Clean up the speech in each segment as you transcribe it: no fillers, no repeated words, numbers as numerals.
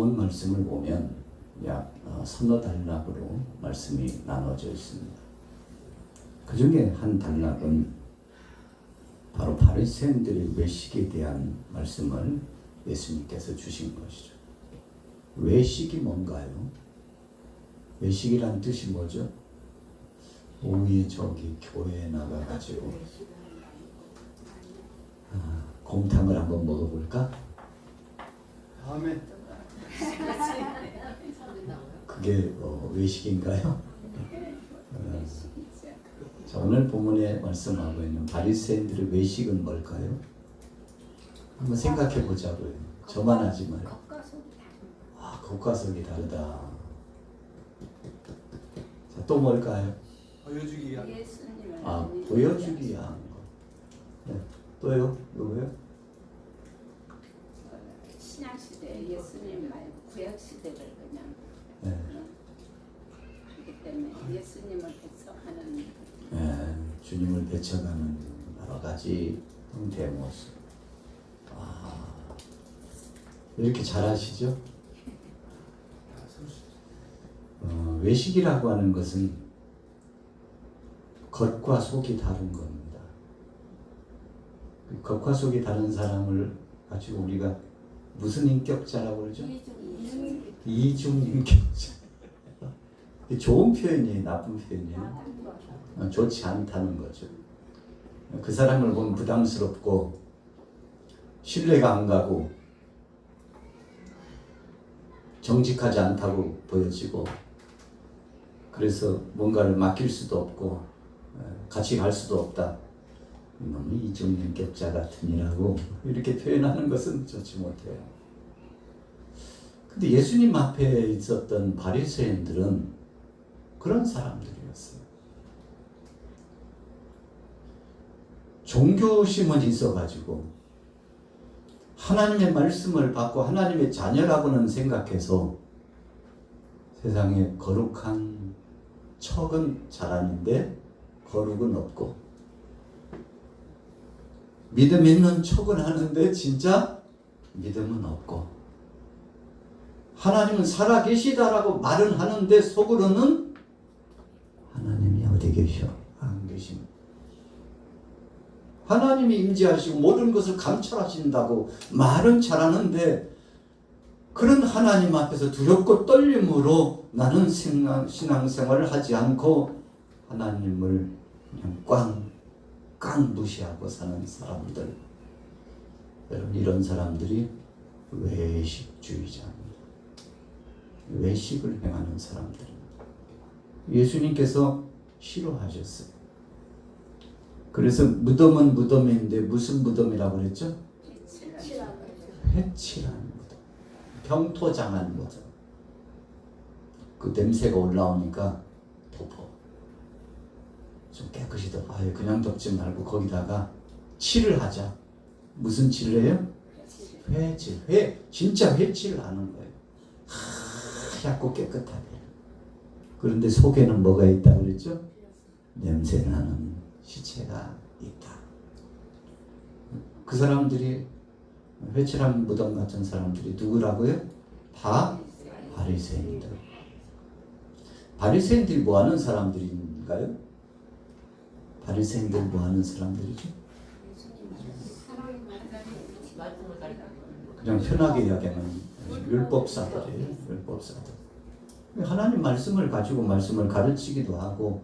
본 말씀을 보면 약 서너 단락으로 말씀이 나눠져 있습니다. 그 중에 한 단락은 바로 바리새인들의 외식에 대한 말씀을 예수님께서 주신 것이죠. 외식이 뭔가요? 외식이란 뜻이 뭐죠? 오후에 저기 교회에 나가가지고 곰탕을 한번 먹어볼까? 다음에 그게 외식인가요? 자, 오늘 본문에 말씀하고 있는 바리새인들의 외식은 뭘까요? 한번 생각해 보자고요. 저만 하지 말고. 겉과 속이 다르다. 자, 또 뭘까요? 보여주기 위한 보여주기 위한 거. 네. 또요? 누구요? 신약시대 예수님 말고 구약시대를 그냥 하기 때문에 예수님을 배척하는 주님을 배척하는 여러 가지 형태의 모습. 왜 이렇게 잘하시죠? 외식이라고 하는 것은 겉과 속이 다른 겁니다. 겉과 속이 다른 사람을 가지고 우리가 무슨 인격자라고 그러죠? 이중인격자. 좋은 표현이에요? 나쁜 표현이에요? 좋지 않다는 거죠. 그 사람을 보면 부담스럽고 신뢰가 안 가고 정직하지 않다고 보여지고, 그래서 뭔가를 맡길 수도 없고 같이 갈 수도 없다. 너무 이중인격자 같으니라고 이렇게 표현하는 것은 좋지 못해요. 근데 예수님 앞에 있었던 바리새인들은 그런 사람들이었어요. 종교심은 있어가지고 하나님의 말씀을 받고 하나님의 자녀라고는 생각해서 세상에 거룩한 척은 잘하는데 거룩은 없고, 믿음 있는 척은 하는데 진짜 믿음은 없고, 하나님은 살아계시다라고 말은 하는데 속으로는 하나님이 어디 계셔? 안 계십니다. 하나님이 임재하시고 모든 것을 감찰하신다고 말은 잘하는데, 그런 하나님 앞에서 두렵고 떨림으로 나는 신앙생활을 하지 않고 하나님을 그냥 깡 무시하고 사는 사람들. 여러분, 이런 사람들이 외식주의자입니다. 외식을 행하는 사람들입니다. 예수님께서 싫어하셨어요. 그래서 무덤은 무덤인데 무슨 무덤이라고 그랬죠? 회칠한 무덤. 병토장한 무덤. 그 냄새가 올라오니까 덮어. 좀 깨끗이 덮어. 그냥 덮지 말고 거기다가 칠을 하자. 무슨 칠을 해요? 회칠. 진짜 회칠을 하는 거예요. 하얗고 깨끗하게. 그런데 속에는 뭐가 있다고 그랬죠? 냄새나는 시체가 있다. 그 사람들이, 회칠한 무덤 같은 사람들이 누구라고요? 다 바리새인들. 바리새인들이 뭐 하는 사람들인가요? 바리새인들 뭐 하는 사람들이죠? 그냥 편하게 이야기하면 율법사들이에요. 율법사들. 하나님 말씀을 가지고 말씀을 가르치기도 하고,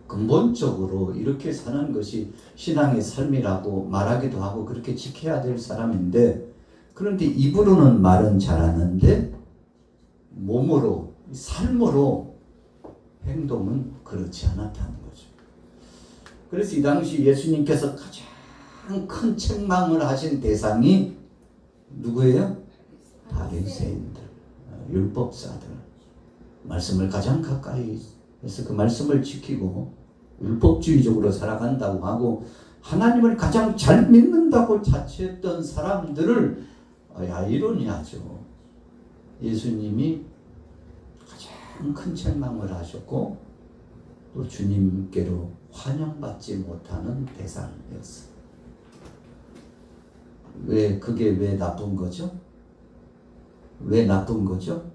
근본적으로 이렇게 사는 것이 신앙의 삶이라고 말하기도 하고 그렇게 지켜야 될 사람인데, 그런데 입으로는 말은 잘하는데 몸으로, 삶으로 행동은 그렇지 않았다는 거죠. 그래서 이 당시 예수님께서 가장 큰 책망을 하신 대상이 누구예요? 바리새인들, 율법사들. 말씀을 가장 가까이 해서 그 말씀을 지키고 율법주의적으로 살아간다고 하고 하나님을 가장 잘 믿는다고 자처했던 사람들을 아이러니하죠. 예수님이 가장 큰 책망을 하셨고 또 주님께로 환영받지 못하는 대상이었어요. 그게 왜 나쁜 거죠? 왜 나쁜 거죠?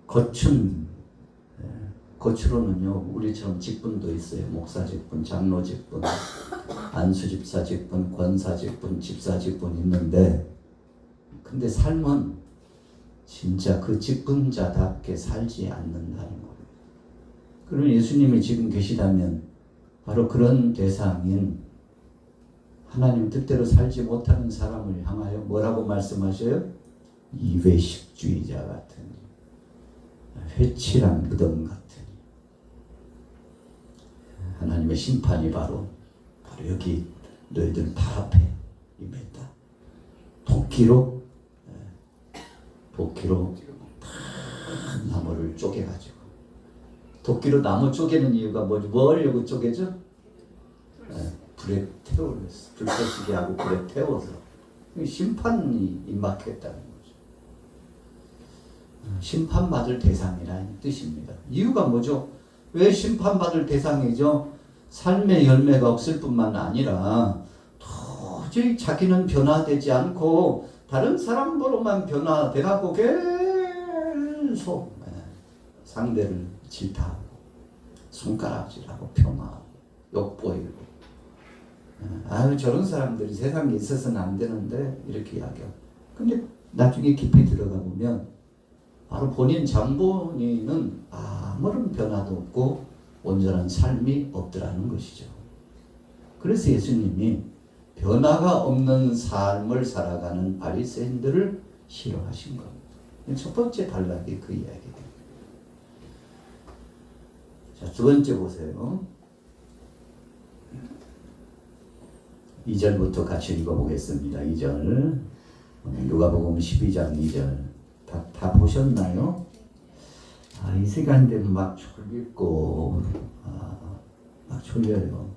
겉은 겉으로는요 우리처럼 직분도 있어요. 목사 직분, 장로 직분, 안수 집사 직분, 권사 직분, 집사 직분 있는데 근데 삶은 진짜 그 직분자답게 살지 않는다는 겁니다. 그럼 예수님이 지금 계시다면 바로 그런 대상인 하나님 뜻대로 살지 못하는 사람을 향하여 뭐라고 말씀하셔요? 이회식주의자 같은, 회칠한 무덤 같은 하나님의 심판이 바로 여기 너희들 발 앞에 임했다. 도끼로 큰 나무를 쪼개가지고 도끼로 나무 쪼개는 이유가 뭐지? 뭘 하려고 쪼개죠? 불에 태워서 불 켜시게 하고 불에 태워서 심판이 임박했다는 거죠. 심판받을 대상이라는 뜻입니다. 이유가 뭐죠? 왜 심판받을 대상이죠? 삶의 열매가 없을 뿐만 아니라 도저히 자기는 변화되지 않고 다른 사람으로만 변화돼갖고 계속 상대를 질타하고 손가락질하고 폄하하고 욕보이고 아유 저런 사람들이 세상에 있어서는 안 되는데 이렇게 이야기하고 근데 나중에 깊이 들어가 보면 바로 본인 장본인은 아무런 변화도 없고 온전한 삶이 없더라는 것이죠. 그래서 예수님이 변화가 없는 삶을 살아가는 바리새인들을 싫어하신 겁니다. 첫 번째 단락이 그 이야기입니다. 자, 두 번째 보세요. 2절부터 같이 읽어보겠습니다. 2절 누가복음 12장 2절 다 보셨나요? 이 시간 되면 막 졸리고 막 졸려요.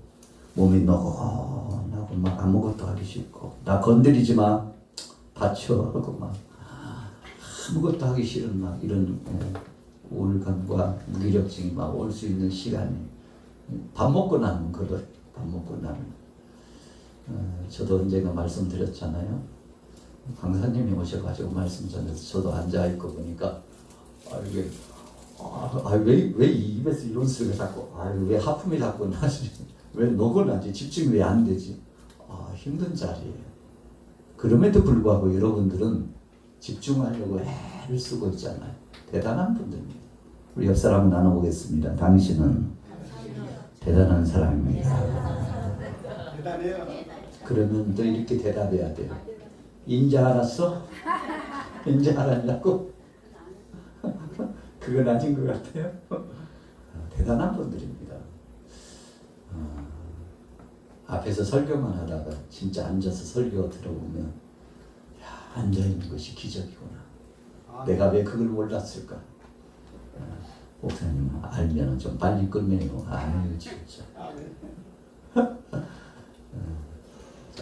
몸이 너곤하고 막 아무것도 하기 싫고 나 건드리지 마 다쳐 하고 막 아무것도 하기 싫은 막 이런 우울감과 무기력증이 막 올 수 있는 시간이 밥 먹고 나면 그걸 밥 먹고 나면 저도 언젠가 말씀드렸잖아요. 강사님이 오셔가지고 말씀 전해서 저도 앉아있고 보니까 이게 왜 입에서 이런 소리가 자꾸 왜 하품이 자꾸 나지 왜 녹을나지 집중이 왜 안 되지 힘든 자리예요. 그럼에도 불구하고 여러분들은 집중하려고 애를 쓰고 있잖아요. 대단한 분들입니다. 우리 옆 사람을 나눠보겠습니다. 당신은 대단한 사람입니다. 대단해요. 그러면 또 이렇게 대답해야 돼요. 인자 알았어? 인자 알았냐고? 그건 아닌 것 같아요. 대단한 분들입니다. 앞에서 설교만 하다가 진짜 앉아서 설교 들어보면 앉아있는 것이 기적이구나. 내가 왜 그걸 몰랐을까? 목사님 알면 좀 빨리 끝내요. 아유 진짜.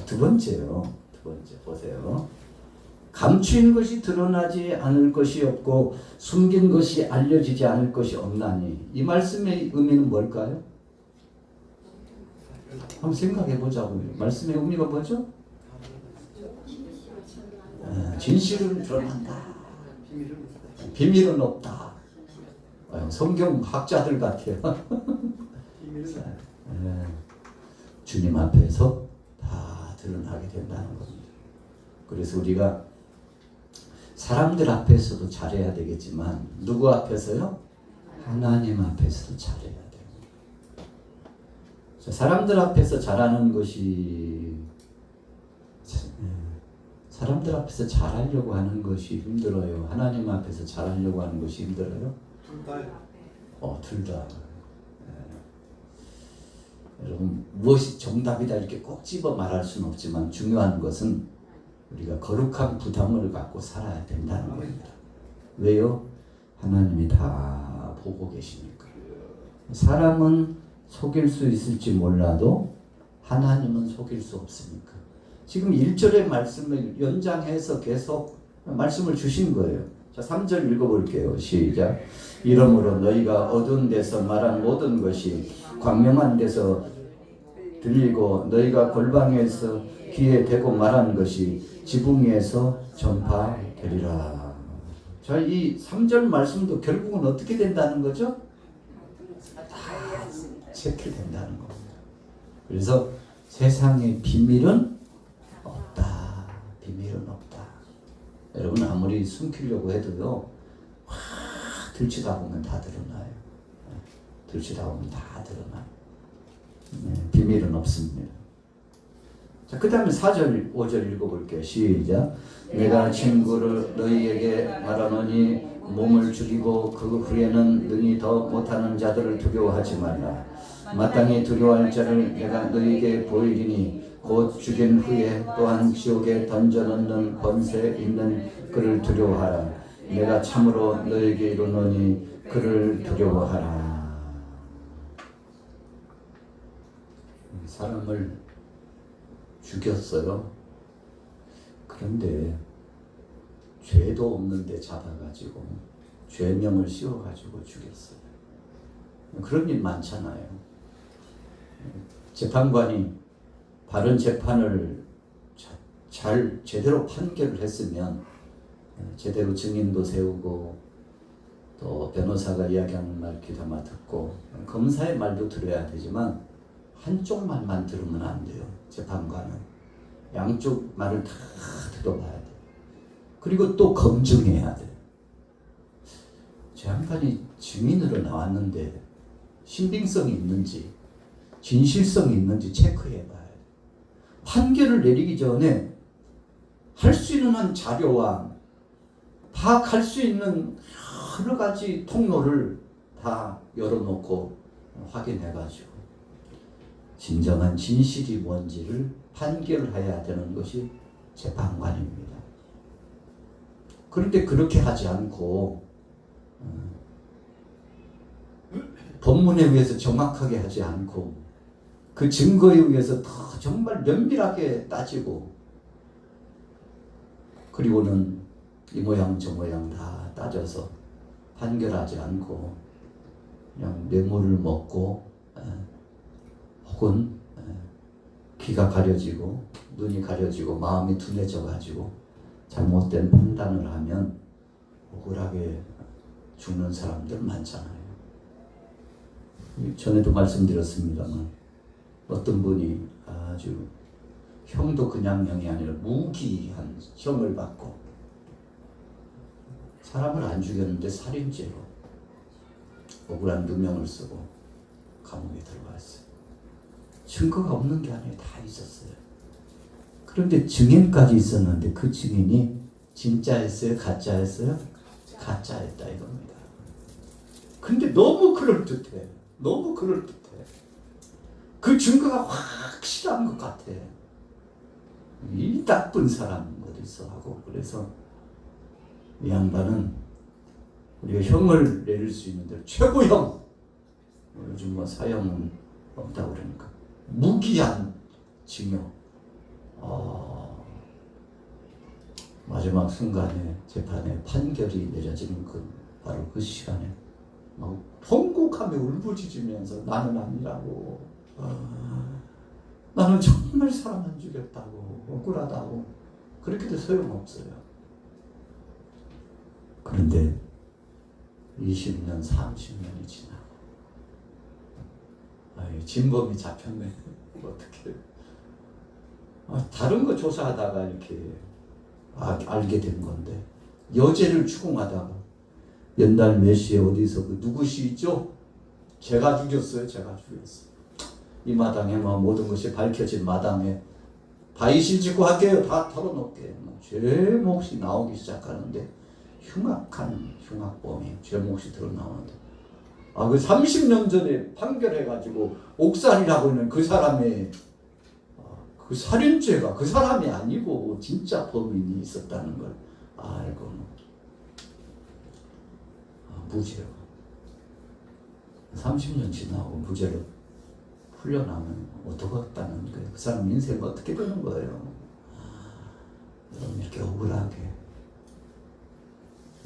두 번째요. 두 번째 보세요. 감추인 것이 드러나지 않을 것이 없고 숨긴 것이 알려지지 않을 것이 없나니 이 말씀의 의미는 뭘까요? 한번 생각해 보자고요. 말씀의 의미가 뭐죠? 진실은 드러난다. 비밀은 없다. 성경 학자들 같아요. 주님 앞에서 다 드러나게 된다는 겁니다. 그래서 우리가 사람들 앞에서도 잘해야 되겠지만 누구 앞에서요? 하나님 앞에서도 잘해야 돼요. 사람들 앞에서 잘하는 것이 사람들 앞에서 잘하려고 하는 것이 힘들어요. 하나님 앞에서 잘하려고 하는 것이 힘들어요. 둘 다. 여러분 무엇이 정답이다 이렇게 꼭 집어 말할 수는 없지만 중요한 것은 우리가 거룩한 부담을 갖고 살아야 된다는 겁니다. 왜요? 하나님이 다 보고 계시니까. 사람은 속일 수 있을지 몰라도 하나님은 속일 수 없으니까. 지금 1절의 말씀을 연장해서 계속 말씀을 주신 거예요. 자, 3절 읽어볼게요. 시작. 이러므로 너희가 어두운 데서 말한 모든 것이 광명한 데서 들리고 너희가 골방에서 귀에 대고 말한 것이 지붕 위에서 전파되리라. 자, 이 3절 말씀도 결국은 어떻게 된다는 거죠? 체크된다는 겁니다. 그래서 세상에 비밀은 없다. 비밀은 없다. 여러분 아무리 숨기려고 해도요. 들추다 보면 다 드러나요. 들추다 보면 다 드러나요. 비밀은 없습니다. 자, 그 다음에 4절, 5절 읽어볼게요. 시작. 내가 친구를 너희에게 말하노니 몸을 죽이고 그 후에는 능히 더 못하는 자들을 두려워하지 말라. 마땅히 두려워할 자를 내가 너희에게 보이리니 곧 죽인 후에 또한 지옥에 던져넣는 권세 있는 그를 두려워하라. 내가 참으로 너희에게 이르노니 그를 두려워하라. 사람을 죽였어요. 그런데 죄도 없는데 잡아가지고 죄명을 씌워가지고 죽였어요. 그런 일 많잖아요. 재판관이 바른 재판을 잘 제대로 판결을 했으면 제대로 증인도 세우고 또 변호사가 이야기하는 말 귀담아 듣고 검사의 말도 들어야 되지만 한쪽 말만 들으면 안 돼요. 재판관은 양쪽 말을 다 들어봐야 돼요. 그리고 또 검증해야 돼요. 제 양반이 증인으로 나왔는데 신빙성이 있는지 진실성이 있는지 체크해 봐야 돼요. 판결을 내리기 전에 할 수 있는 한 자료와 파악할 수 있는 여러 가지 통로를 다 열어놓고 확인해가지고 진정한 진실이 뭔지를 판결해야 되는 것이 재판관입니다. 그런데 그렇게 하지 않고 법문에 의해서 정확하게 하지 않고 그 증거에 의해서 더 정말 면밀하게 따지고 그리고는 이 모양 저 모양 다 따져서 판결하지 않고 그냥 뇌물을 먹고 혹은 귀가 가려지고 눈이 가려지고 마음이 둔해져 가지고 잘못된 판단을 하면 억울하게 죽는 사람들 많잖아요. 전에도 말씀드렸습니다만 어떤 분이 아주 형도 그냥 형이 아니라 무기한 형을 받고 사람을 안 죽였는데 살인죄로 억울한 누명을 쓰고 감옥에 들어갔어요. 증거가 없는 게 아니에요. 다 있었어요. 그런데 증인까지 있었는데 그 증인이 진짜였어요? 가짜였어요? 가짜였다 이겁니다. 근데 너무 그럴듯해. 너무 그럴듯해. 그 증거가 확실한 것 같아. 이 나쁜 사람 어디서 하고 그래서 이 양반은 우리가 형을 내릴 수 있는 대로 최고형 요즘 뭐 사형은 없다고 그러니까 무기한 징역 마지막 순간에 재판에 판결이 내려지는 바로 그 시간에 막 통곡하며 울부짖으면서 나는 아니라고 나는 정말 사람 안 죽였다고 억울하다고 그렇게도 소용없어요. 그런데 20년 30년이 지나고 진범이 잡혔네. 어떻게 다른 거 조사하다가 이렇게 알게 된 건데 여죄를 추궁하다가 연달 몇 시에 어디서 그 누구시죠? 제가 죽였어요. 제가 죽였어요. 이 마당에 뭐 모든 것이 밝혀진 마당에 바이실 짓고 할게요. 다 털어놓게. 제 몫이 나오기 시작하는데 흉악한 흉악범이 제 몫이 드러나오는데 그 30년 전에 판결해가지고 옥살이라고 하는 그 사람의 그 살인죄가 그 사람이 아니고 진짜 범인이 있었다는 걸 알고는 무죄로 30년 지나고 무죄로 풀려나면 어떡하겠다는 거예요. 그 사람 인생이 어떻게 되는 거예요. 여러분 이렇게 억울하게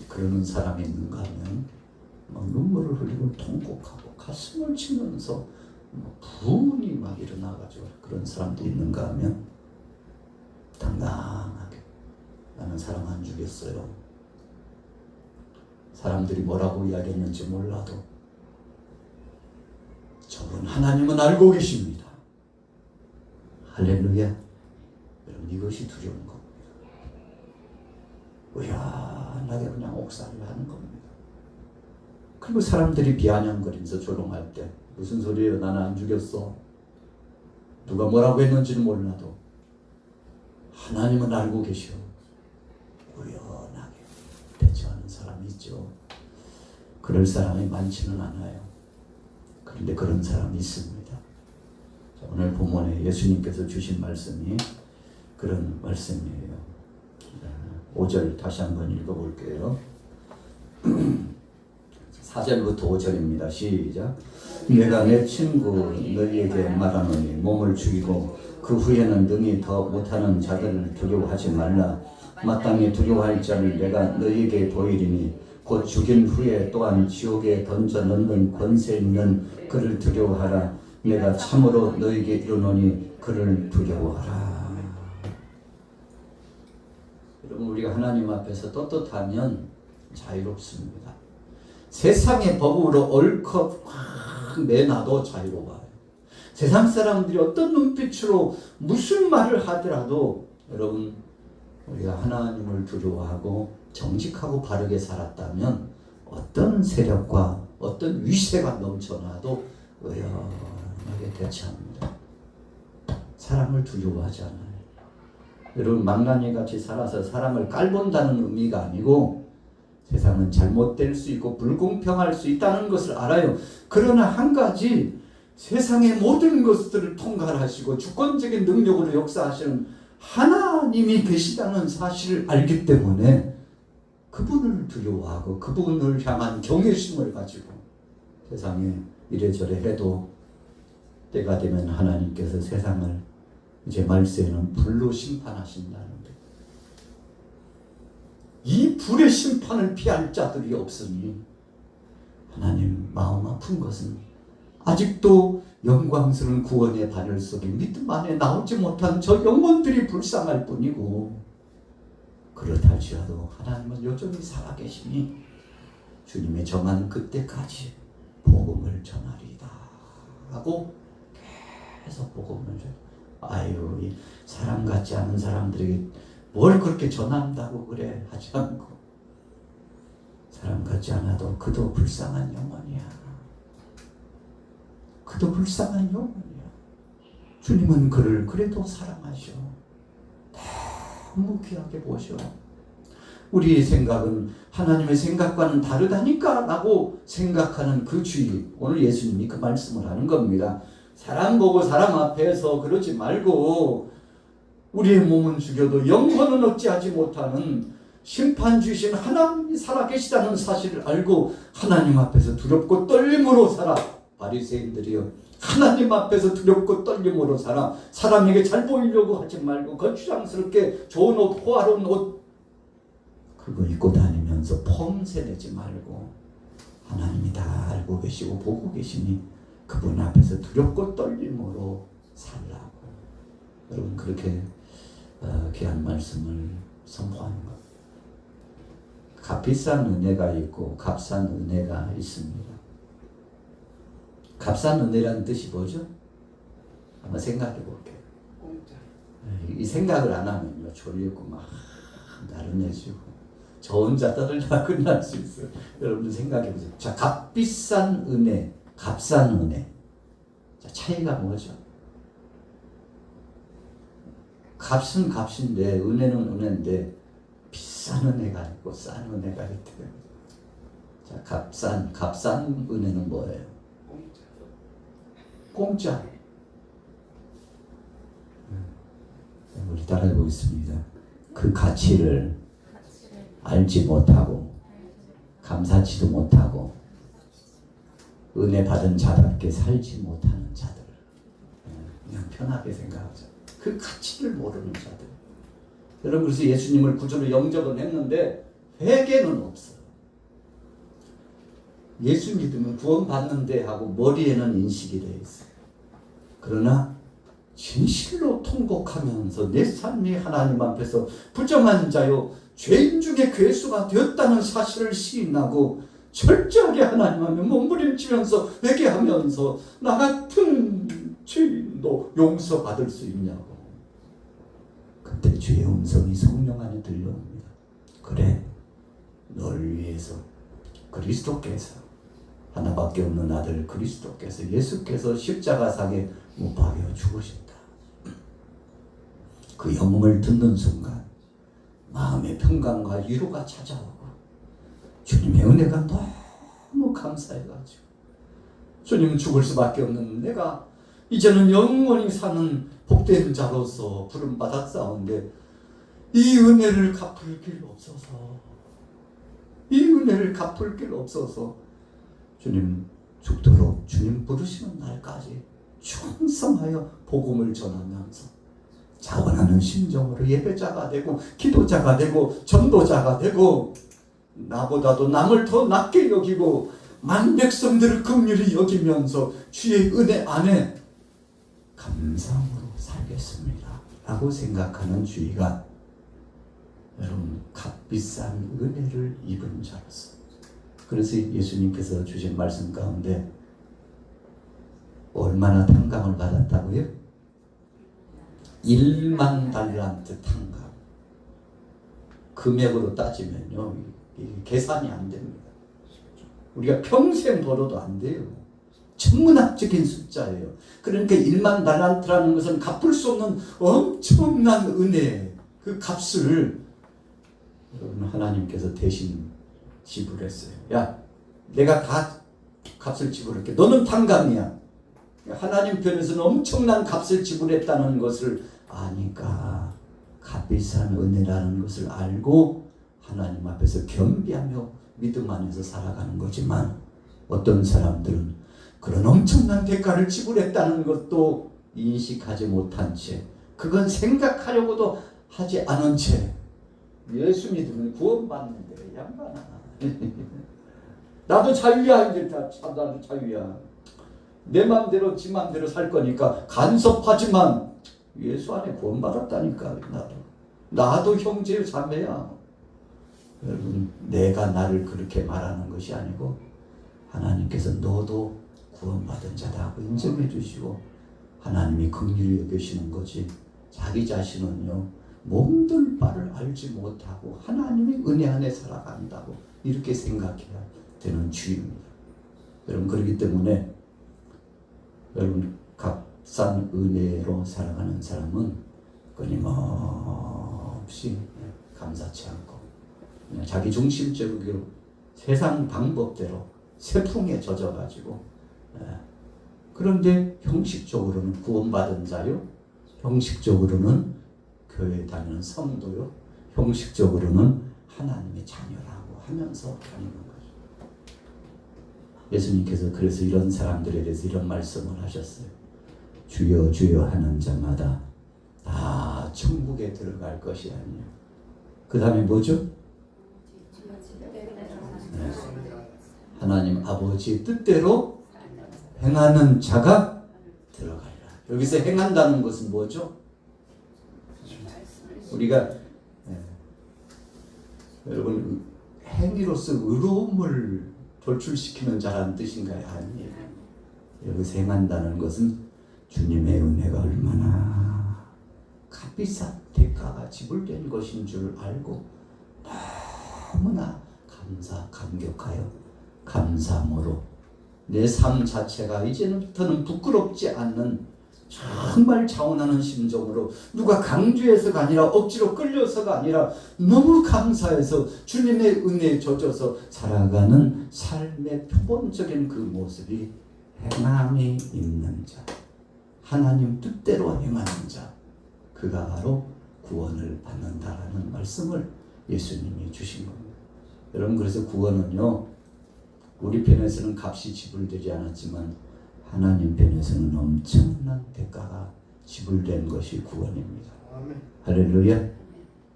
그러는 사람이 있는가 하면 막 눈물을 흘리고 통곡하고 가슴을 치면서 부흥이 막 일어나가지고 그런 사람들이 있는가 하면 당당하게 나는 사람 안 죽였어요. 사람들이 뭐라고 이야기했는지 몰라도 저분 하나님은 알고 계십니다. 할렐루야. 여러분 이것이 두려운 겁니다. 의연하게 그냥 옥살을 하는 겁니다. 그리고 사람들이 비아냥거리면서 조롱할 때 무슨 소리예요? 나는 안 죽였어. 누가 뭐라고 했는지는 몰라도 하나님은 알고 계셔. 의연하게 대처하는 사람이 있죠. 그럴 사람이 많지는 않아요. 그런데 그런 사람이 있습니다. 자, 오늘 본문에 예수님께서 주신 말씀이 그런 말씀이에요. 5절 다시 한번 읽어볼게요. 4절부터 5절입니다. 시작. 내가 내 친구 너희에게 말하노니 몸을 죽이고 그 후에는 능히 더 못하는 자들을 두려워하지 말라. 마땅히 두려워할 자를 내가 너희에게 보이리니 곧 죽인 후에 또한 지옥에 던져 넣는 권세 있는 그를 두려워하라. 내가 참으로 너희에게 이르노니 그를 두려워하라. 여러분 우리가 하나님 앞에서 떳떳하면 자유롭습니다. 세상의 법으로 얼컥 확 내놔도 자유로워요. 세상 사람들이 어떤 눈빛으로 무슨 말을 하더라도 여러분 우리가 하나님을 두려워하고 정직하고 바르게 살았다면 어떤 세력과 어떤 위세가 넘쳐나도 의연하게 대처합니다. 사람을 두려워하지 않아요. 여러분 망나니 같이 살아서 사람을 깔본다는 의미가 아니고 세상은 잘못될 수 있고 불공평할 수 있다는 것을 알아요. 그러나 한 가지 세상의 모든 것들을 통괄하시고 주권적인 능력으로 역사하시는 하나님이 계시다는 사실을 알기 때문에 그분을 두려워하고 그분을 향한 경외심을 가지고 세상에 이래저래 해도 때가 되면 하나님께서 세상을 이제 말세에는 불로 심판하신다는 이 불의 심판을 피할 자들이 없으니 하나님 마음 아픈 것은 아직도 영광스러운 구원의 바늘 속에 믿음 안에 나오지 못한 저 영혼들이 불쌍할 뿐이고 그렇다 할지라도 하나님은 여전히 살아계시니 주님의 정한 그때까지 복음을 전하리이다 하고 계속 복음을 전하리이다. 아유 이 사람 같지 않은 사람들에게 뭘 그렇게 전한다고 그래 하지 않고 사람 같지 않아도 그도 불쌍한 영혼이야. 그도 불쌍한 영혼이야. 주님은 그를 그래도 사랑하셔. 너무 귀하게 보셔. 우리의 생각은 하나님의 생각과는 다르다니까 라고 생각하는 그 주의. 오늘 예수님이 그 말씀을 하는 겁니다. 사람 보고 사람 앞에서 그러지 말고 우리의 몸은 죽여도 영혼은 어찌하지 못하는 심판 주신 하나님이 살아계시다는 사실을 알고 하나님 앞에서 두렵고 떨림으로 살아. 바리새인들이요 하나님 앞에서 두렵고 떨림으로 살아. 사람에게 잘 보이려고 하지 말고 거추장스럽게 좋은 옷, 호화로운 옷 그거 입고 다니면서 폼새 내지 말고 하나님이 다 알고 계시고 보고 계시니 그분 앞에서 두렵고 떨림으로 살라고. 여러분 그렇게 귀한 말씀을 선포하는 것. 값비싼 은혜가 있고 값싼 은혜가 있습니다. 값싼 은혜라는 뜻이 뭐죠? 한번 생각해 볼게요. 공짜. 이 생각을 안 하면요 졸리고 막 나른해지고 저 혼자 떠들다 끝날 수 있어요. 여러분 생각해 보세요. 자, 값비싼 은혜, 값싼 은혜. 자, 차이가 뭐죠? 값은 값인데 은혜는 은혜인데 비싼 은혜가 있고 싼 은혜가 있대요. 자, 값싼 은혜는 뭐예요? 공짜. 우리 따라해 보겠습니다. 그 가치를 알지 못하고 감사치도 못하고 은혜 받은 자답게 살지 못하는 자들. 그냥 편하게 생각하죠. 그 가치를 모르는 자들. 여러분 그래서 예수님을 구주로 영접은 했는데 회개는 없어요. 예수 믿으면 구원받는데 하고 머리에는 인식이 되어 있어요. 그러나 진실로 통곡하면서 내 삶이 하나님 앞에서 부정한 자요 죄인 중에 괴수가 되었다는 사실을 시인하고 철저하게 하나님 앞에 몸부림치면서 회개하면서 나 같은 죄인도 용서받을 수 있냐고. 그때 주의 음성이 성령 안에 들려옵니다. 그래, 널 위해서 그리스도께서, 하나밖에 없는 아들 그리스도께서, 예수께서 십자가상에 못 박여 죽으신다. 그 영음을 듣는 순간 마음의 평강과 위로가 찾아오고 주님의 은혜가 너무 감사해가지고, 주님은 죽을 수밖에 없는 내가 이제는 영원히 사는 복된 자로서 부름받았사온데 이 은혜를 갚을 길 없어서, 이 은혜를 갚을 길 없어서 주님 죽도록 주님 부르시는 날까지 충성하여 복음을 전하면서 자원하는 심정으로 예배자가 되고 기도자가 되고 전도자가 되고, 나보다도 남을 더 낮게 여기고 만 백성들을 긍휼히 여기면서 주의 은혜 안에 감사함으로 살겠습니다 라고 생각하는 주의가 여러분 값비싼 은혜를 입은 자로서, 그래서 예수님께서 주신 말씀 가운데 얼마나 탕감을 받았다고요? 1만 달란트 탕감. 금액으로 따지면요 계산이 안 됩니다. 우리가 평생 벌어도 안 돼요. 천문학적인 숫자예요. 그러니까 1만 달란트라는 것은 갚을 수 없는 엄청난 은혜, 그 값을 여러분 하나님께서 대신 지불했어요. 야, 내가 다 값을 지불할게. 너는 탕감이야. 하나님 편에서는 엄청난 값을 지불했다는 것을 아니까 값비싼 은혜라는 것을 알고 하나님 앞에서 겸비하며 믿음 안에서 살아가는 거지만, 어떤 사람들은 그런 엄청난 대가를 지불했다는 것도 인식하지 못한 채, 그건 생각하려고도 하지 않은 채 예수 믿으면 구원받는데 양반아 나도 자유야. 이제 나도 자유야. 내 맘대로 지 맘대로 살 거니까 간섭하지만 예수 안에 구원받았다니까. 나도 형제요 자매야. 여러분, 내가 나를 그렇게 말하는 것이 아니고 하나님께서 너도 구원받은 자다 하고 인정해 주시고 하나님이 긍휼히 여기시는 거지, 자기 자신은요 몸둘 바를 알지 못하고 하나님의 은혜 안에 살아간다고 이렇게 생각해야 되는 주입니다. 여러분, 그렇기 때문에 여러분 값싼 은혜로 살아가는 사람은 끊임없이 감사치 않고 그냥 자기 중심적으로 세상 방법대로 세풍에 젖어가지고, 그런데 형식적으로는 구원받은 자요, 형식적으로는 교회 다니는 성도요, 형식적으로는 하나님의 자녀라고 하면서 다니는 거죠. 예수님께서 그래서 이런 사람들에 대해서 이런 말씀을 하셨어요. 주여 주여 하는 자마다 다 천국에 들어갈 것이 아니에요. 그 다음에 뭐죠? 네. 하나님 아버지의 뜻대로 행하는 자가 들어가리라. 여기서 행한다는 것은 뭐죠? 우리가 여러분 행위로서 의로움을 돌출시키는 자라는 뜻인가요? 아니에요. 여기서 행한다는 것은 주님의 은혜가 얼마나 값비싼 대가가 지불된 것인 줄 알고 너무나 감격하여 감사함으로 내 삶 자체가 이제부터는 부끄럽지 않는 정말 자원하는 심정으로, 누가 강조해서가 아니라 억지로 끌려서가 아니라 너무 감사해서 주님의 은혜에 젖어서 살아가는 삶의 표본적인 그 모습이 행함이 있는 자, 하나님 뜻대로 행하는 자, 그가 바로 구원을 받는다라는 말씀을 예수님이 주신 겁니다. 여러분, 그래서 구원은요 우리 편에서는 값이 지불되지 않았지만 하나님 편에서는 엄청난 대가가 지불된 것이 구원입니다. 아멘. 할렐루야.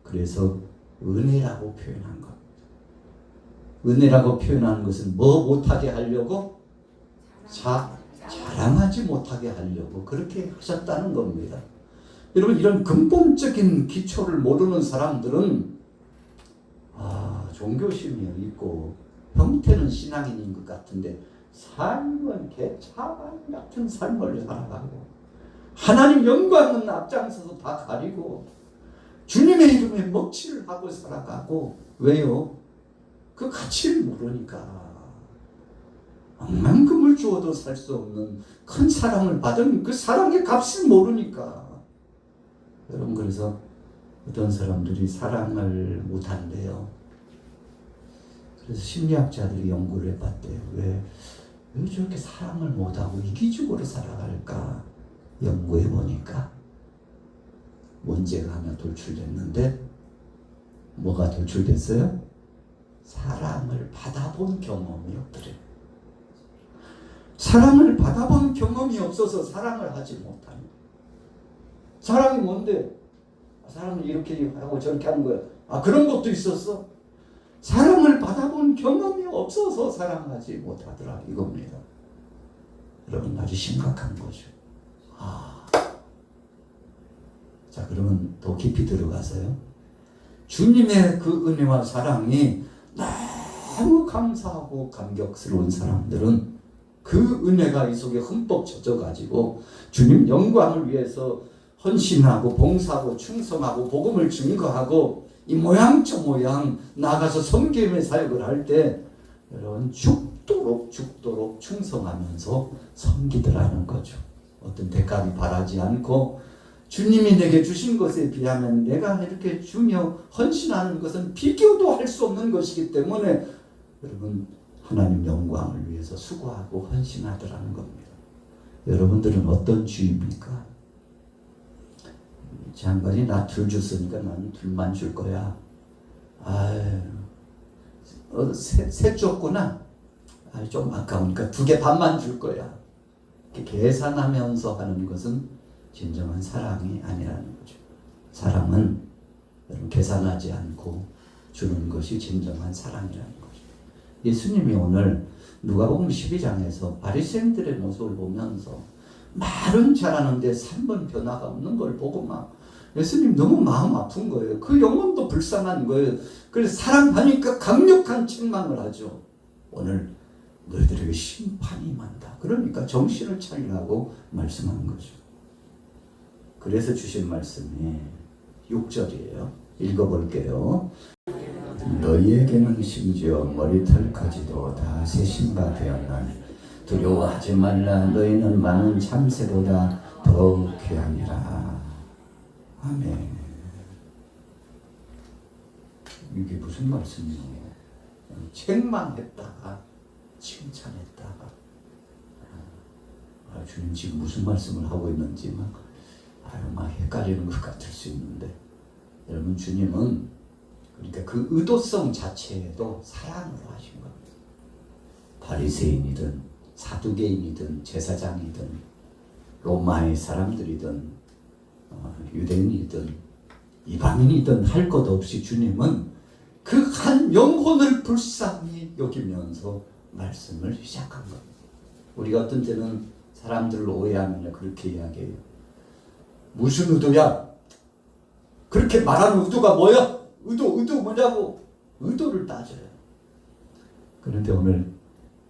그래서 은혜라고 표현한 겁니다. 은혜라고 표현하는 것은 뭐 못하게 하려고? 자랑하지 못하게 하려고 그렇게 하셨다는 겁니다. 여러분, 이런 근본적인 기초를 모르는 사람들은 종교심이 있고 형태는 신앙인인 것 같은데 삶은 개차반 같은 삶을 살아가고 하나님 영광은 앞장서서 다 가리고 주님의 이름에 먹칠을 하고 살아가고. 왜요? 그 가치를 모르니까. 억만금을 주어도 살 수 없는 큰 사랑을 받은 그 사랑의 값을 모르니까. 여러분, 그래서 어떤 사람들이 사랑을 못한대요. 그래서 심리학자들이 연구를 해봤대요. 왜 저렇게 사랑을 못하고 이기적으로 살아갈까? 연구해보니까 문제가 하나 돌출됐는데, 뭐가 돌출됐어요? 사랑을 받아본 경험이 없더래요. 사랑을 받아본 경험이 없어서 사랑을 하지 못하는. 사랑이 뭔데? 사랑을 이렇게 하고 저렇게 하는 거야. 그런 것도 있었어? 사랑을 받아본 경험이 없어서 사랑하지 못하더라, 이겁니다. 여러분, 아주 심각한 거죠. 자, 그러면 더 깊이 들어가서요. 주님의 그 은혜와 사랑이 너무 감사하고 감격스러운 사람들은 그 은혜가 이 속에 흠뻑 젖어가지고 주님 영광을 위해서 헌신하고 봉사하고 충성하고 복음을 증거하고 이 모양 저 모양 나가서 섬김의 사역을 할 때 여러분 죽도록 충성하면서 섬기더라는 거죠. 어떤 대가를 바라지 않고 주님이 내게 주신 것에 비하면 내가 이렇게 주며 헌신하는 것은 비교도 할 수 없는 것이기 때문에 여러분 하나님 영광을 위해서 수고하고 헌신하더라는 겁니다. 여러분들은 어떤 주입니까? 장관이 나 둘 줬으니까 나는 둘만 줄 거야. 셋 줬구나. 좀 아까우니까 2개 반만 줄 거야. 이렇게 계산하면서 하는 것은 진정한 사랑이 아니라는 거죠. 사랑은 여러분 계산하지 않고 주는 것이 진정한 사랑이라는 거죠. 예수님이 오늘 누가복음 12장에서 바리새인들의 모습을 보면서 말은 잘하는데 삶은 변화가 없는 걸 보고 막 예수님 너무 마음 아픈 거예요. 그 영혼도 불쌍한 거예요. 그래서 사랑하니까 강력한 책망을 하죠. 오늘 너희들에게 심판이 임한다. 그러니까 정신을 차리라고 말씀한 거죠. 그래서 주신 말씀이 6절이에요. 읽어볼게요. 너희에게는 심지어 머리털까지도 다 세신 바 되었나니 두려워하지 말라. 너희는 많은 참새보다 더욱 귀하니라. 아멘. 이게 무슨 말씀이에요? 책망했다가 칭찬했다가 주님 지금 무슨 말씀을 하고 있는지 막 헷갈리는 것 같을 수 있는데 여러분 주님은 그러니까 그 의도성 자체에도 사랑으로 하신 겁니다. 바리새인이든 사두개인이든 제사장이든 로마의 사람들이든 유대인이든 이방인이든 할 것 없이 주님은 그 한 영혼을 불쌍히 여기면서 말씀을 시작한 겁니다. 우리가 어떤 때는 사람들을 오해하면 그렇게 이야기해요. 무슨 의도야? 그렇게 말하는 의도가 뭐야? 의도 뭐냐고? 의도를 따져요. 그런데 오늘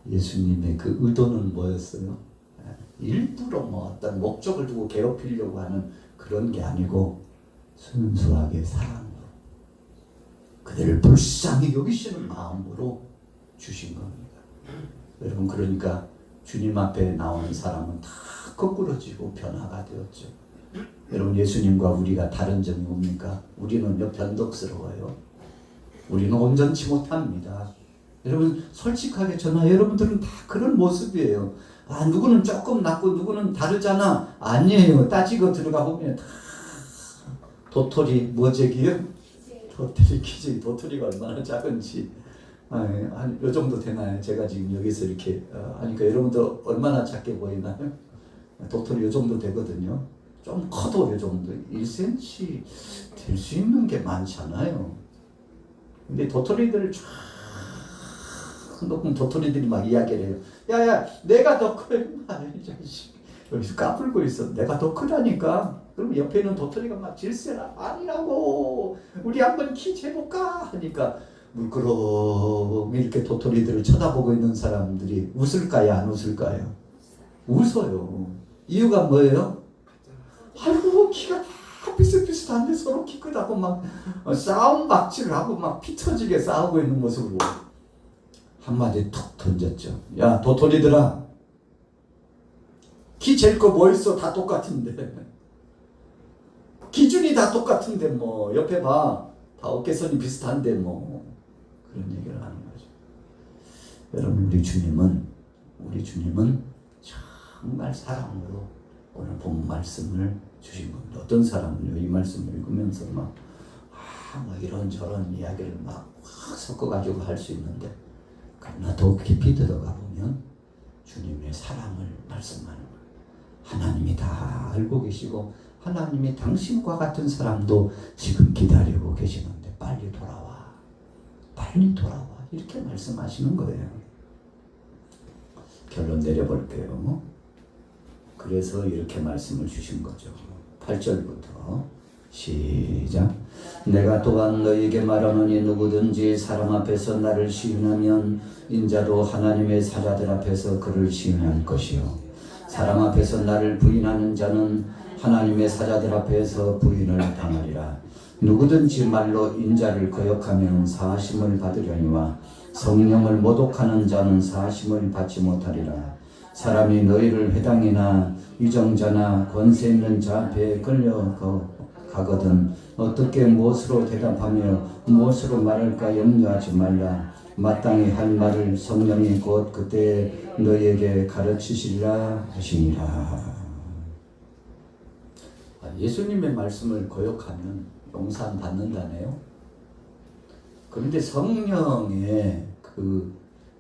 예수님의 그 의도는 뭐였어요? 일부러 어떤 목적을 두고 괴롭히려고 하는 그런 게 아니고 순수하게 사랑으로 그들을 불쌍히 여기시는 마음으로 주신 겁니다. 여러분 그러니까 주님 앞에 나오는 사람은 다 거꾸러지고 변화가 되었죠. 여러분 예수님과 우리가 다른 점이 뭡니까? 우리는요 변덕스러워요. 우리는 온전치 못합니다. 여러분 솔직하게 여러분들은 다 그런 모습이에요. 누구는 조금 낫고 누구는 다르잖아. 아니에요. 따지고 들어가 보면 다 도토리 뭐제기요? 도토리 기저귀 도토리가 얼마나 작은지 요 정도 되나요? 제가 지금 여기서 이렇게 하니까 여러분들 얼마나 작게 보이나요? 도토리 요 정도 되거든요. 좀 커도 요 정도 1cm 될 수 있는 게 많잖아요. 근데 도토리들 쫙 높은 도토리들이 막 이야기를 해요. 야야 내가 더 커 임마 이 자식. 여기서 까불고 있어. 내가 더 크다니까. 그럼 옆에 있는 도토리가 막 질세라. 아니라고. 우리 한번 키 재볼까 하니까 물끄러미 이렇게 도토리들을 쳐다보고 있는 사람들이 웃을까요 안 웃을까요? 웃어요. 이유가 뭐예요? 아이고 키가 다 비슷비슷한데 서로 키 크다고 막 싸움 박치를 하고 막 피 터지게 싸우고 있는 모습을 보고 한마디 툭 던졌죠. 야 도토리들아 키 잴 거 뭐 있어? 다 똑같은데 기준이 다 똑같은데 뭐 옆에 봐 다 어깨선이 비슷한데 뭐 그런 얘기를 하는 거죠. 여러분 우리 주님은 정말 사랑으로 오늘 본 말씀을 주신 겁니다. 어떤 사람은요 이 말씀을 읽으면서 막 뭐 이런저런 이야기를 막 확 섞어가지고 할 수 있는데 그러나 더 깊이 들어가 보면 주님의 사랑을 말씀하는 거예요. 하나님이 다 알고 계시고 하나님이 당신과 같은 사람도 지금 기다리고 계시는데 빨리 돌아와 이렇게 말씀하시는 거예요. 결론 내려볼게요. 그래서 이렇게 말씀을 주신 거죠. 8절부터 시작. 내가 또한 너희에게 말하노니 누구든지 사람 앞에서 나를 시인하면 인자도 하나님의 사자들 앞에서 그를 시인할 것이요 사람 앞에서 나를 부인하는 자는 하나님의 사자들 앞에서 부인을 당하리라. 누구든지 말로 인자를 거역하면 사하심을 받으려니와 성령을 모독하는 자는 사하심을 받지 못하리라. 사람이 너희를 회당이나 위정자나 권세 있는 자 앞에 끌려가거든 어떻게 무엇으로 대답하며 무엇으로 말할까 염려하지 말라. 마땅히 할 말을 성령이 곧 그때 너희에게 가르치시리라 하시니라. 예수님의 말씀을 거역하면 용서 받는다네요. 그런데 성령의 그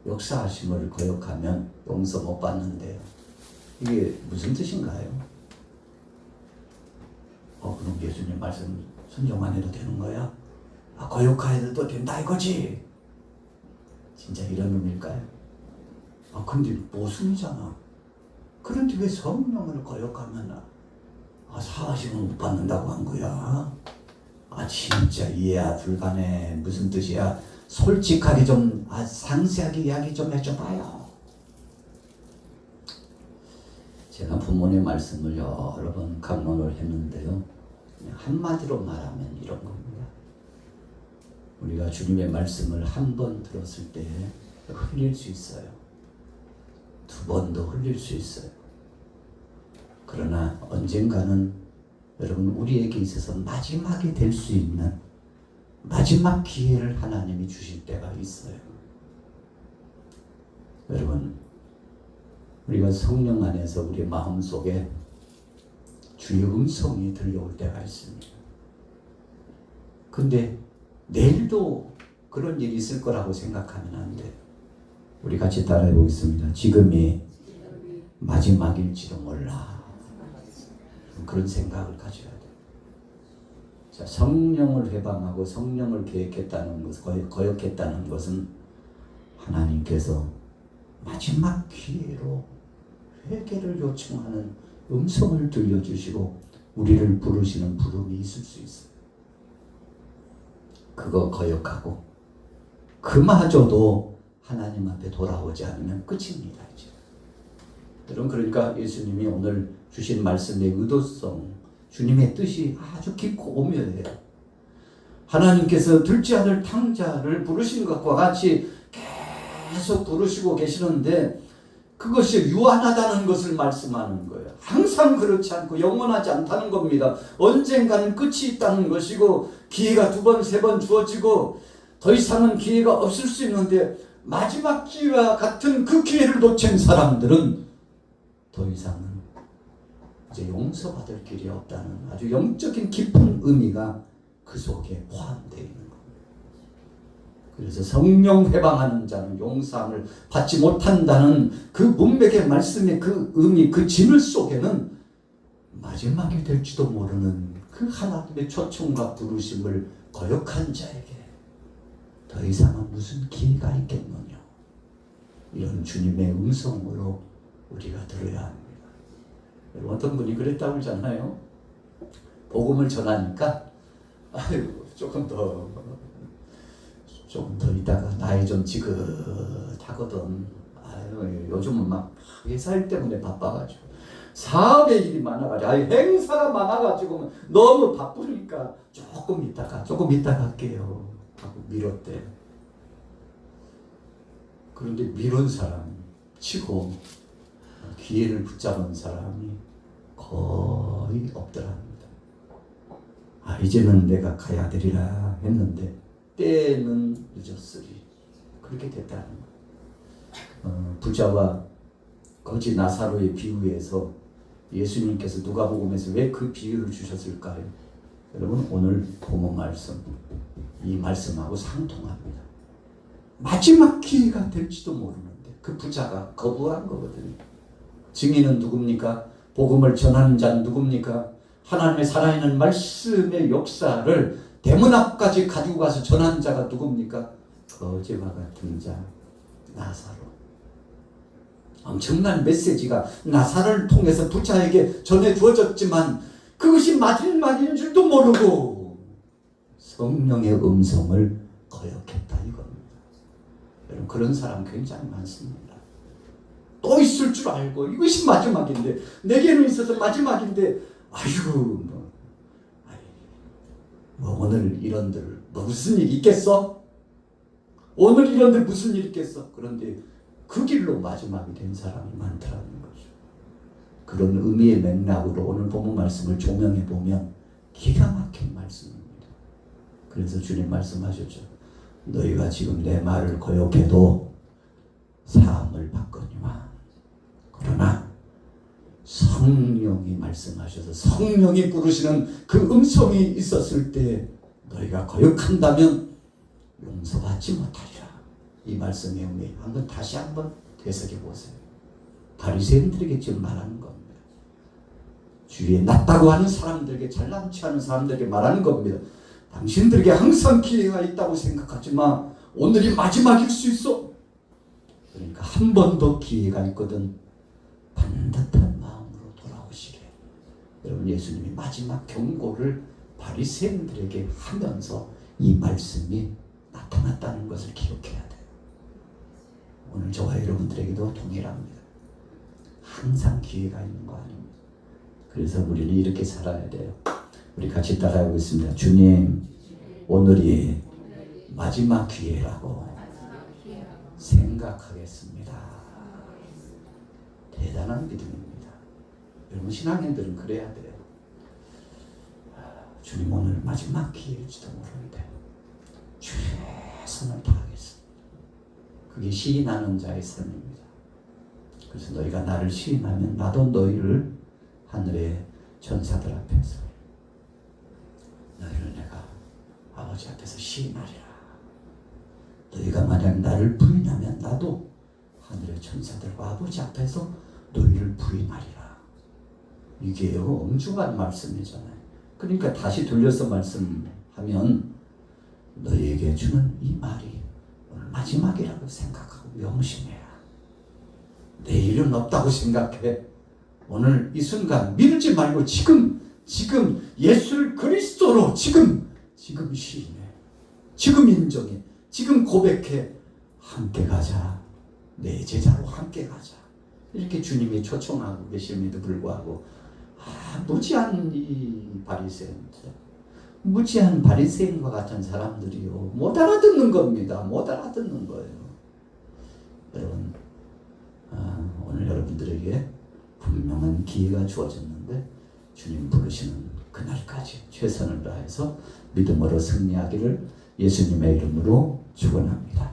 역사하심을 거역하면 용서 못 받는데요. 이게 무슨 뜻인가요? 그럼 예수님 말씀 순종 안 해도 되는 거야? 거역해도 된다 이거지? 진짜 이런 의미일까요? 근데 모순이잖아. 그런데 왜 성령을 거역하면 사하심을 못 받는다고 한 거야? 진짜 이해가 불가네. 무슨 뜻이야? 솔직하게 좀 상세하게 이야기 좀 해줘봐요. 제가 부모의 말씀을 여러 번 강론을 했는데요. 그냥 한마디로 말하면 이런 겁니다. 우리가 주님의 말씀을 한 번 들었을 때 흘릴 수 있어요. 두 번도 흘릴 수 있어요. 그러나 언젠가는 여러분 우리에게 있어서 마지막이 될 수 있는 마지막 기회를 하나님이 주실 때가 있어요. 여러분 우리가 성령 안에서 우리 마음속에 주의 음성이 들려올 때가 있습니다. 근데 내일도 그런 일이 있을 거라고 생각하면 안 돼요. 우리 같이 따라해 보겠습니다. 지금이 마지막일지도 몰라. 그런 생각을 가져야 돼요. 자, 성령을 회방하고 성령을 계획했다는 것, 거역했다는 것은 하나님께서 마지막 기회로 회개를 요청하는 음성을 들려주시고 우리를 부르시는 부름이 있을 수 있어요. 그거 거역하고 그마저도 하나님 앞에 돌아오지 않으면 끝입니다. 이제. 여러분 그러니까 예수님이 오늘 주신 말씀의 의도성, 주님의 뜻이 아주 깊고 오묘해요. 하나님께서 둘째 아들 탕자를 부르신 것과 같이 계속 부르시고 계시는데 그것이 유한하다는 것을 말씀하는 거예요. 항상 그렇지 않고 영원하지 않다는 겁니다. 언젠가는 끝이 있다는 것이고 기회가 두 번, 세 번 주어지고 더 이상은 기회가 없을 수 있는데 마지막 기회와 같은 그 기회를 놓친 사람들은 더 이상은 이제 용서받을 길이 없다는 아주 영적인 깊은 의미가 그 속에 포함되어 있는 겁니다. 그래서 성령 회방하는 자는 용서함을 받지 못한다는 그 문맥의 말씀의 그 의미, 그 진을 속에는 마지막이 될지도 모르는 그 하나님의 초청과 부르심을 거역한 자에게 더 이상은 무슨 기회가 있겠느냐. 이런 주님의 음성으로 우리가 들어야 합니다. 어떤 분이 그랬다고 그러잖아요. 복음을 전하니까 아이고 조금 더 있다가 나이 좀 지긋하거든. 아유 요즘은 막 회사 일 때문에 바빠가지고 사업의 일이 많아가지고 행사가 많아가지고 너무 바쁘니까 조금 있다가 할게요 하고 미뤘대요. 그런데 미룬 사람 치고 기회를 붙잡은 사람이 거의 없더랍니다. 이제는 내가 가야 되리라 했는데 때는 늦었으리. 그렇게 됐다는 거예요. 부자와 거지 나사로의 비유에서 예수님께서 누가복음에서 왜 그 비유를 주셨을까요? 여러분 오늘 본문 말씀 이 말씀하고 상통합니다. 마지막 기회가 될지도 모르는데 그 부자가 거부한 거거든요. 증인은 누굽니까? 복음을 전하는 자는 누굽니까? 하나님의 살아있는 말씀의 역사를 대문 앞까지 가지고 가서 전하는 자가 누굽니까? 거지와 같은 자 나사로. 엄청난 메시지가 나사로를 통해서 부자에게 전해 주어졌지만 그것이 마지막인 줄도 모르고 성령의 음성을 거역했다 이겁니다. 여러분 그런 사람 굉장히 많습니다. 또 있을 줄 알고 이것이 마지막인데 내게는 있어서 마지막인데 오늘 이런들 무슨 일 있겠어? 오늘 이런들 무슨 일 있겠어? 그런데 그 길로 마지막이 된 사람이 많더라는 거죠. 그런 의미의 맥락으로 오늘 본문 말씀을 조명해 보면 기가 막힌 말씀입니다. 그래서 주님 말씀하셨죠. 너희가 지금 내 말을 거역해도 사함을 받거니와 그러나 성령이 말씀하셔서 성령이 부르시는 그 음성이 있었을 때 너희가 거역한다면 용서받지 못하리라. 이 말씀의 의미 다시 한번 되새겨 보세요. 바리새인들에게 지금 말하는 겁니다. 주위에 낫다고 하는 사람들에게 잘남지 않은 사람들에게 말하는 겁니다. 당신들에게 항상 기회가 있다고 생각하지만 오늘이 마지막일 수 있어. 그러니까 한 번 더 기회가 있거든. 반듯한 마음으로 돌아오시게. 여러분 예수님이 마지막 경고를 바리새인들에게 하면서 이 말씀이 나타났다는 것을 기억해야 돼요. 오늘 저와 여러분들에게도 동일합니다. 항상 기회가 있는 거 아닙니다. 그래서 우리는 이렇게 살아야 돼요. 우리 같이 따라해보겠습니다. 주님, 오늘이 마지막 기회라고 생각하겠습니다. 대단한 믿음입니다. 여러분 신앙인들은 그래야 돼요. 주님 오늘 마지막 기회일지도 모르는데 최선을 다하겠습니다. 그게 시인하는 자의 삶입니다. 그래서 너희가 나를 시인하면 나도 너희를 하늘의 천사들 앞에서 너희를 내가 아버지 앞에서 시인하리라. 너희가 만약 나를 부인하면 나도 하늘의 천사들과 아버지 앞에서 너희를 부인하리라. 이게 엄중한 말씀이잖아요. 그러니까 다시 돌려서 말씀하면 너희에게 주는 이 말이 오늘 마지막이라고 생각하고 명심해라. 내일은 없다고 생각해. 오늘 이 순간 미루지 말고 지금 예수 그리스도로 지금 시인해. 지금 인정해. 지금 고백해. 함께 가자. 내 제자로 함께 가자. 이렇게 주님이 초청하고 계심에도 불구하고 무지한 이 바리새인들, 무지한 바리새인과 같은 사람들이요 못 알아듣는 겁니다. 못 알아듣는 거예요. 여러분 오늘 여러분들에게 분명한 기회가 주어졌는데 주님 부르시는 그날까지 최선을 다해서 믿음으로 승리하기를 예수님의 이름으로 축원합니다.